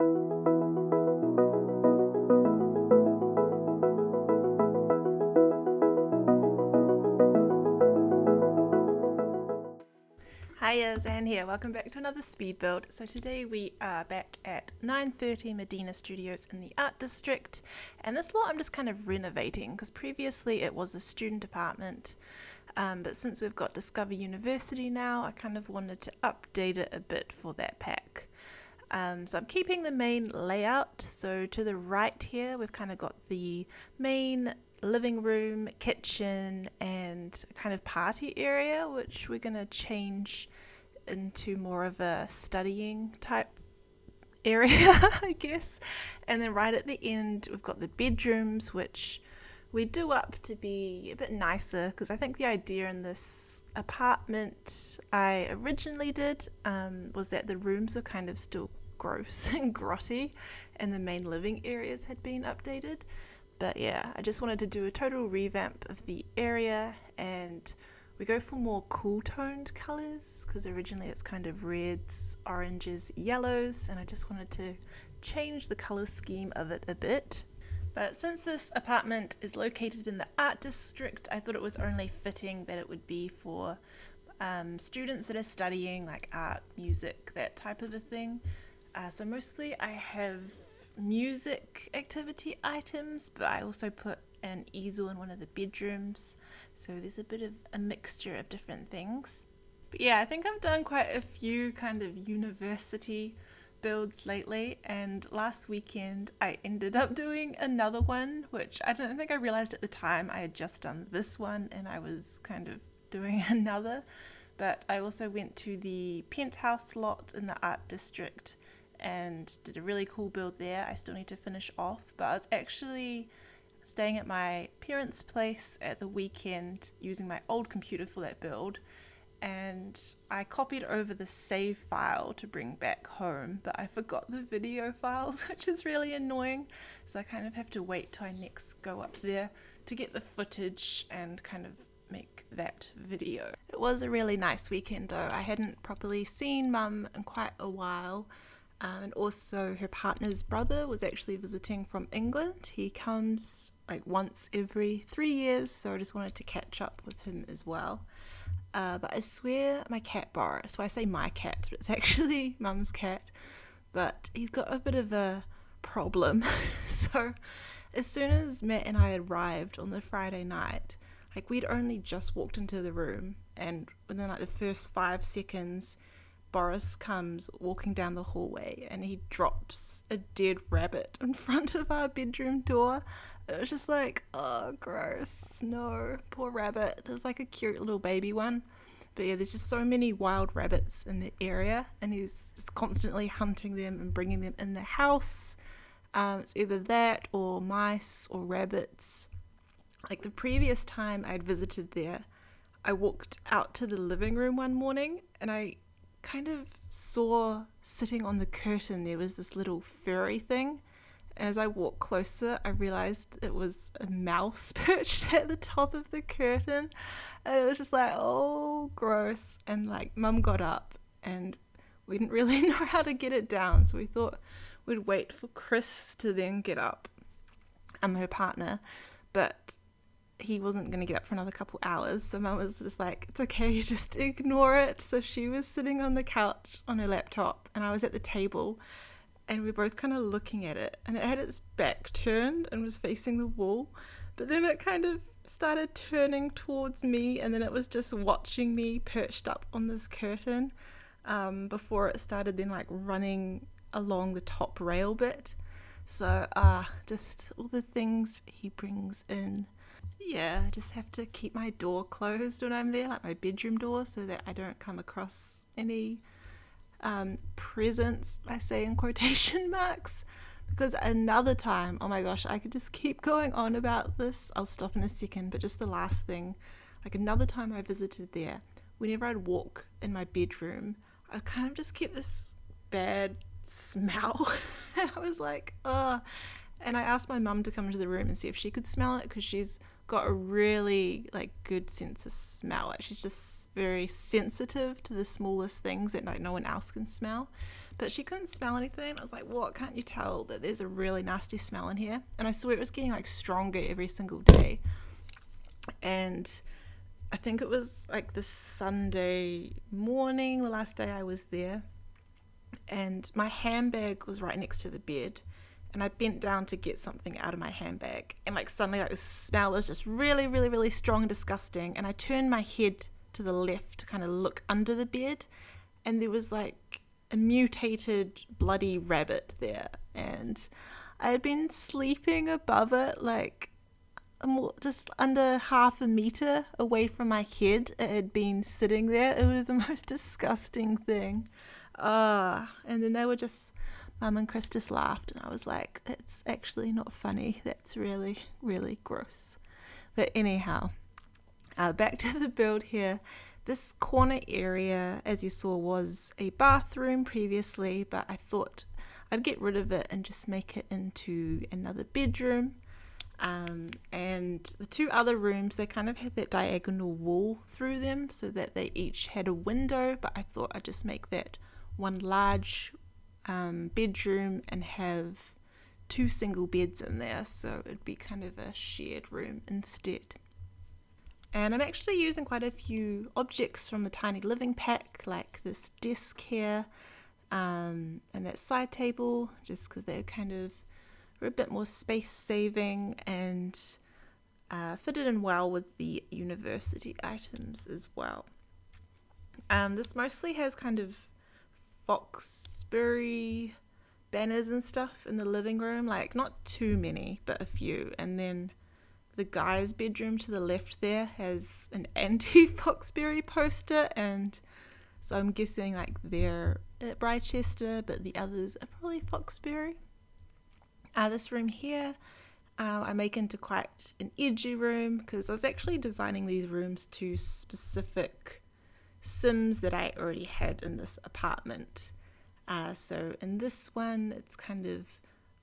Hiya, Zan here. Welcome back to another speed build. So today we are back at 930 Medina Studios in the Art District, and this lot I'm just kind of renovating because previously it was a student apartment, but since we've got Discover University now, I kind of wanted to update it a bit for that pack. So I'm keeping the main layout. So to the right here we've kind of got the main living room, kitchen, and kind of party area, which we're going to change into more of a studying type area, I guess. And then right at the end we've got the bedrooms, which we do up to be a bit nicer, because I think the idea in this apartment I originally did was that the rooms were kind of still gross and grotty and the main living areas had been updated. But yeah, I just wanted to do a total revamp of the area, and we go for more cool toned colours because originally it's kind of reds, oranges, yellows, and I just wanted to change the colour scheme of it a bit. But since this apartment is located in the art district, I thought it was only fitting that it would be for students that are studying like art, music, that type of a thing. So mostly I have music activity items, but I also put an easel in one of the bedrooms, so there's a bit of a mixture of different things. But yeah, I think I've done quite a few kind of university builds lately, and last weekend I ended up doing another one, which I don't think I realized at the time I had just done this one and I was kind of doing another. But I also went to the penthouse lot in the art district and did a really cool build there. I still need to finish off, but I was actually staying at my parents' place at the weekend using my old computer for that build, and I copied over the save file to bring back home, but I forgot the video files, which is really annoying, so I kind of have to wait till I next go up there to get the footage and kind of make that video. It was a really nice weekend though. I hadn't properly seen Mum in quite a while. And also her partner's brother was actually visiting from England. He comes like once every 3 years, so I just wanted to catch up with him as well. But I swear my cat Boris, so I say my cat, but it's actually Mum's cat, but he's got a bit of a problem. So as soon as Matt and I arrived on the Friday night, like we'd only just walked into the room, and within like the first 5 seconds Boris comes walking down the hallway and he drops a dead rabbit in front of our bedroom door. It was just like, oh, gross. No, poor rabbit. It was like a cute little baby one. But yeah, there's just so many wild rabbits in the area, and he's just constantly hunting them and bringing them in the house. It's either that or mice or rabbits. Like the previous time I'd visited there, I walked out to the living room one morning and I kind of saw sitting on the curtain there was this little furry thing, and as I walked closer I realized it was a mouse perched at the top of the curtain, and it was just like, oh, gross. And like Mum got up and we didn't really know how to get it down, so we thought we'd wait for Chris to then get up, her partner, but he wasn't going to get up for another couple hours, so Mum was just like, it's okay, just ignore it. So she was sitting on the couch on her laptop and I was at the table, and we were both kind of looking at it, and it had its back turned and was facing the wall, but then it kind of started turning towards me, and then it was just watching me perched up on this curtain before it started then like running along the top rail bit. So just all the things he brings in. Yeah, I just have to keep my door closed when I'm there, like my bedroom door, so that I don't come across any presents, I say in quotation marks. Because another time, oh my gosh, I could just keep going on about this. I'll stop in a second, but just the last thing, like another time I visited there, whenever I'd walk in my bedroom, I kind of just get this bad smell. And I was like, ugh. And I asked my mum to come into the room and see if she could smell it, because she's got a really like good sense of smell. Like she's just very sensitive to the smallest things that like no one else can smell. but she couldn't smell anything. I was like, what, can't you tell that there's a really nasty smell in here? And I swear it was getting like stronger every single day. And I think it was like the Sunday morning, the last day I was there, and my handbag was right next to the bed, and I bent down to get something out of my handbag, and like suddenly like the smell was just really, really, really strong and disgusting, and I turned my head to the left to kind of look under the bed, and there was like a mutated bloody rabbit there, and I had been sleeping above it, like just under half a meter away from my head. It had been sitting there. It was the most disgusting thing. And then they were just, Mum and Chris just laughed, and I was like, it's actually not funny. That's really, really gross. But anyhow, back to the build here. This corner area, as you saw, was a bathroom previously, but I thought I'd get rid of it and just make it into another bedroom. And the two other rooms, they kind of had that diagonal wall through them so that they each had a window, but I thought I'd just make that one large bedroom and have two single beds in there, so it'd be kind of a shared room instead. And I'm actually using quite a few objects from the Tiny Living pack, like this desk here and that side table, just because they're kind of a bit more space saving and fitted in well with the university items as well. This mostly has kind of Foxbury banners and stuff in the living room, like not too many, but a few. And then the guy's bedroom to the left there has an anti-Foxbury poster, and so I'm guessing like they're at Brychester, but the others are probably Foxbury. This room here I make into quite an edgy room, because I was actually designing these rooms to specific Sims that I already had in this apartment. So in this one it's kind of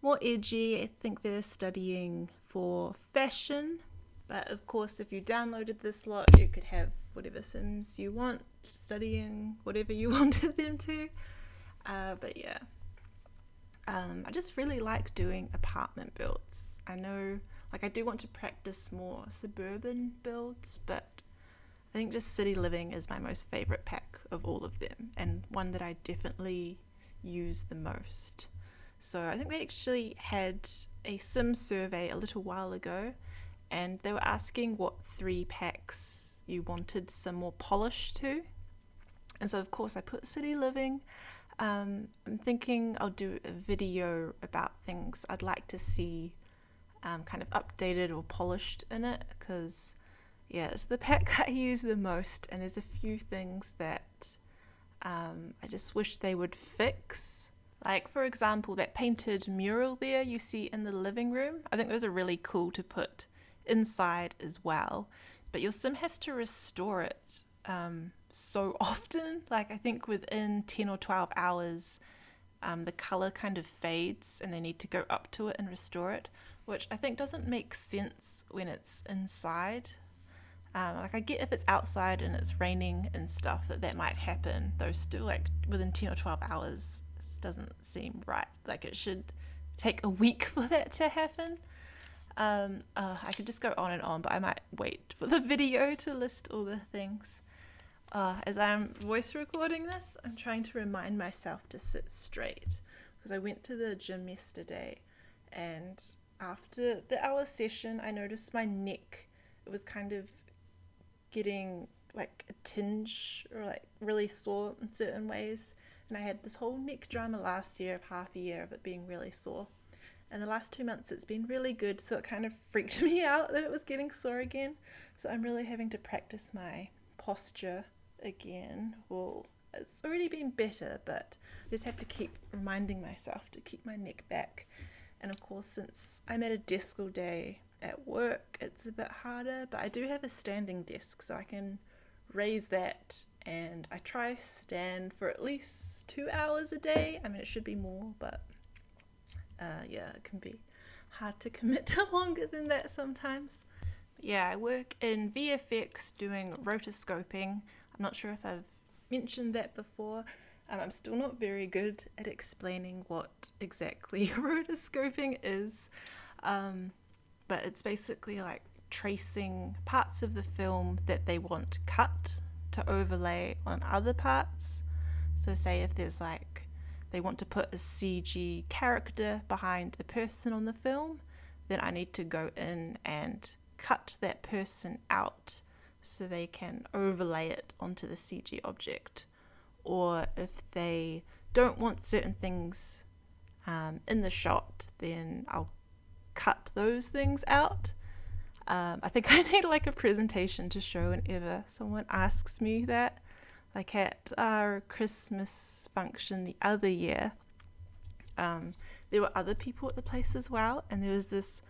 more edgy. I think they're studying for fashion, but of course if you downloaded this lot you could have whatever Sims you want studying whatever you wanted them to. But yeah. I just really like doing apartment builds. I know, like, I do want to practice more suburban builds, but I think just city living is my most favorite pack of all of them, and one that I definitely use the most. So I think they actually had a sim survey a little while ago, and they were asking what 3 packs you wanted some more polish to. And so of course I put city living. I'm thinking I'll do a video about things I'd like to see kind of updated or polished in it, because yeah, it's the pack I use the most, and there's a few things that I just wish they would fix. Like, for example, that painted mural there you see in the living room. I think those are really cool to put inside as well, but your sim has to restore it so often. Like, I think within 10 or 12 hours the color kind of fades and they need to go up to it and restore it, which I think doesn't make sense when it's inside. Like, I get if it's outside and it's raining and stuff that might happen, though still, like, within 10 or 12 hours doesn't seem right. Like, it should take a week for that to happen. I could just go on and on, but I might wait for the video to list all the things. As I'm voice recording this, I'm trying to remind myself to sit straight, because I went to the gym yesterday, and after the hour session I noticed my neck, it was kind of getting like a tinge or like really sore in certain ways, and I had this whole neck drama last year of half a year of it being really sore, and the last 2 months it's been really good, so it kind of freaked me out that it was getting sore again. So I'm really having to practice my posture again. Well, it's already been better, but I just have to keep reminding myself to keep my neck back. And of course, since I'm at a desk all day at work, it's a bit harder, but I do have a standing desk, so I can raise that, and I try stand for at least 2 hours a day. I mean, it should be more, but yeah, it can be hard to commit to longer than that sometimes. But yeah, I work in VFX doing rotoscoping. I'm not sure if I've mentioned that before. I'm still not very good at explaining what exactly rotoscoping is, but it's basically like tracing parts of the film that they want cut to overlay on other parts. So say if there's like they want to put a CG character behind a person on the film, then I need to go in and cut that person out so they can overlay it onto the CG object. Or if they don't want certain things in the shot, then I'll cut those things out. I think I need like a presentation to show whenever someone asks me that. Like at our Christmas function the other year, there were other people at the place as well, and there was this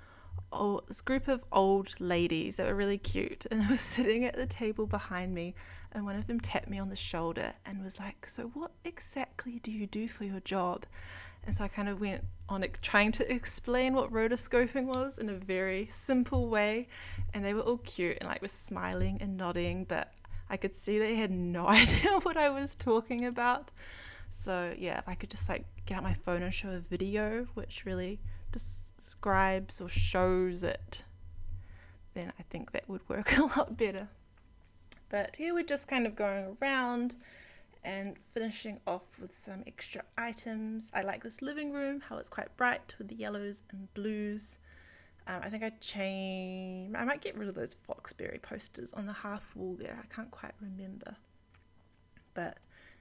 group of old ladies that were really cute, and they were sitting at the table behind me, and one of them tapped me on the shoulder and was like, "So what exactly do you do for your job?" And so I kind of went on trying to explain what rotoscoping was in a very simple way, and they were all cute and like were smiling and nodding, but I could see they had no idea what I was talking about. So yeah, if I could just like get out my phone and show a video which really describes or shows it, then I think that would work a lot better. But here we're just kind of going around and finishing off with some extra items. I like this living room, how it's quite bright with the yellows and blues. I think I might get rid of those Foxberry posters on the half wall there. I can't quite remember. But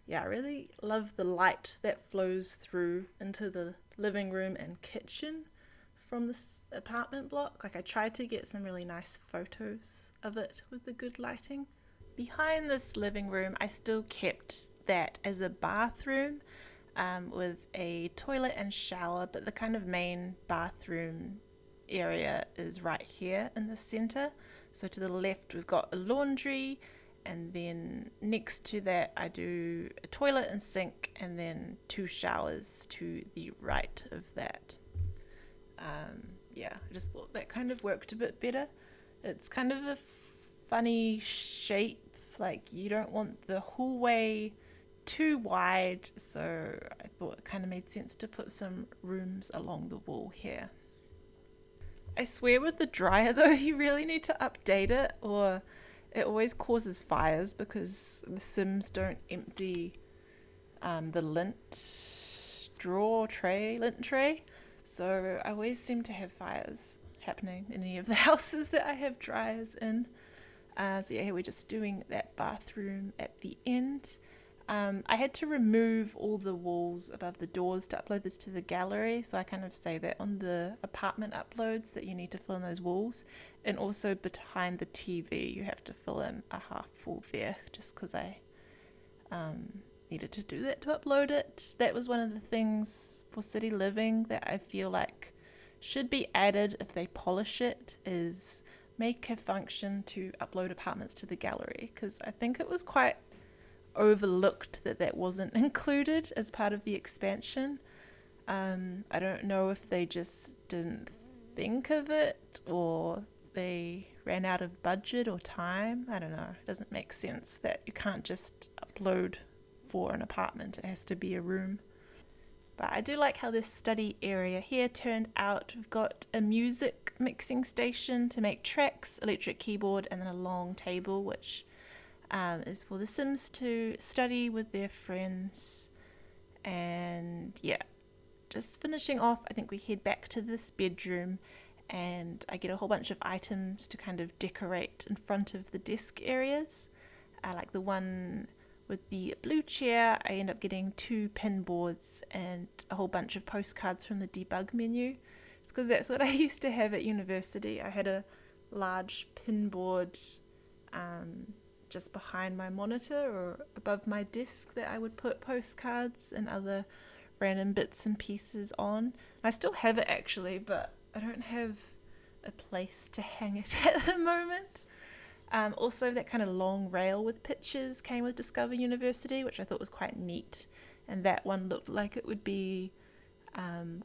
yeah, I really love the light that flows through into the living room and kitchen from this apartment block. Like I tried to get some really nice photos of it with the good lighting. Behind this living room, I still kept that as a bathroom with a toilet and shower, but the kind of main bathroom area is right here in the center. So to the left we've got a laundry, and then next to that I do a toilet and sink, and then 2 showers to the right of that. I just thought that kind of worked a bit better. It's kind of a funny shape, like you don't want the hallway too wide, so I thought it kind of made sense to put some rooms along the wall here. I swear with the dryer though, you really need to update it, or it always causes fires because the Sims don't empty the lint tray. So I always seem to have fires happening in any of the houses that I have dryers in. So yeah, here we're just doing that bathroom at the end. I had to remove all the walls above the doors to upload this to the gallery, so I kind of say that on the apartment uploads that you need to fill in those walls, and also behind the TV you have to fill in a half wall there, just because I needed to do that to upload it. That was one of the things for city living that I feel like should be added if they polish it, is make a function to upload apartments to the gallery, because I think it was quite overlooked that wasn't included as part of the expansion. I don't know if they just didn't think of it, or they ran out of budget or time. I don't know. It doesn't make sense that you can't just upload for an apartment. It has to be a room. But I do like how this study area here turned out. We've got a music mixing station to make tracks, electric keyboard, and then a long table, which is for the Sims to study with their friends. And yeah, just finishing off, I think we head back to this bedroom, and I get a whole bunch of items to kind of decorate in front of the desk areas. Like the one with the blue chair, I end up getting 2 pin boards and a whole bunch of postcards from the debug menu. Just because that's what I used to have at university. I had a large pin board just behind my monitor or above my desk that I would put postcards and other random bits and pieces on. I still have it actually, but I don't have a place to hang it at the moment. Also, that kind of long rail with pictures came with Discover University, which I thought was quite neat. And that one looked like it would be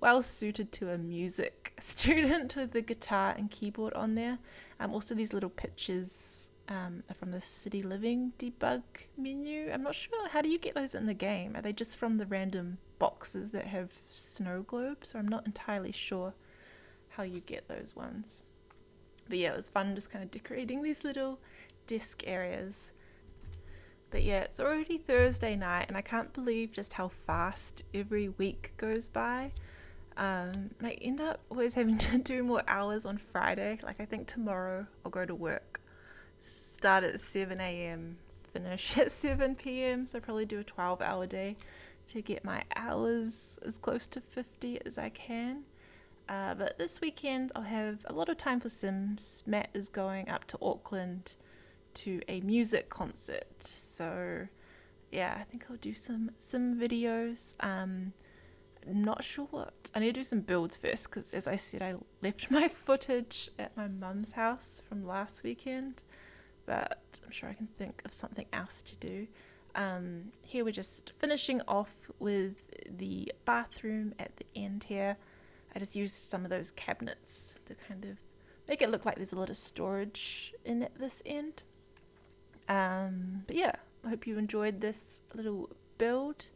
well suited to a music student with the guitar and keyboard on there. Also, these little pictures from the City Living debug menu. I'm not sure, how do you get those in the game? Are they just from the random boxes that have snow globes? Or I'm not entirely sure how you get those ones. But yeah, it was fun just kind of decorating these little desk areas. But yeah, it's already Thursday night and I can't believe just how fast every week goes by. And I end up always having to do more hours on Friday. Like I think tomorrow I'll go to work, start at 7 a.m, finish at 7 p.m. So I'll probably do a 12-hour day to get my hours as close to 50 as I can. But this weekend I'll have a lot of time for Sims. Matt is going up to Auckland to a music concert. So yeah, I think I'll do some Sim videos. Not sure what. I need to do some builds first because, as I said, I left my footage at my mum's house from last weekend, but I'm sure I can think of something else to do. Here we're just finishing off with the bathroom at the end here. I just used some of those cabinets to kind of make it look like there's a lot of storage in at this end. But yeah, I hope you enjoyed this little build.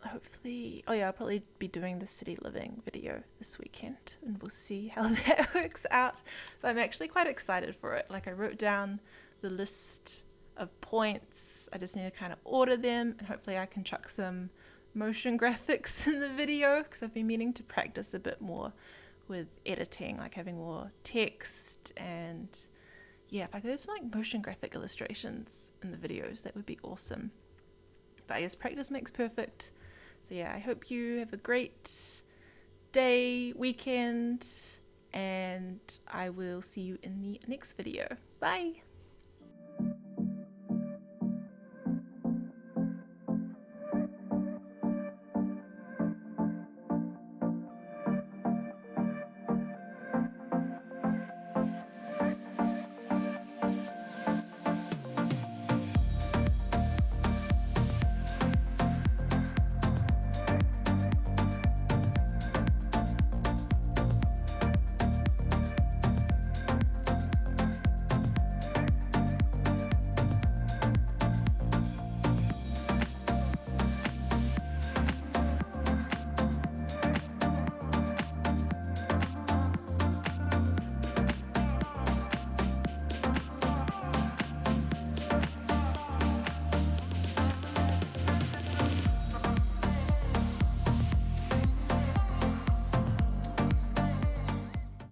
Hopefully, I'll probably be doing the City Living video this weekend and we'll see how that works out. But I'm actually quite excited for it. Like I wrote down the list of points. I just need to kind of order them and hopefully I can chuck some motion graphics in the video because I've been meaning to practice a bit more with editing, like having more text, and yeah, if I could have like motion graphic illustrations in the videos, that would be awesome. But I guess practice makes perfect. So yeah, I hope you have a great day, weekend, and I will see you in the next video. Bye!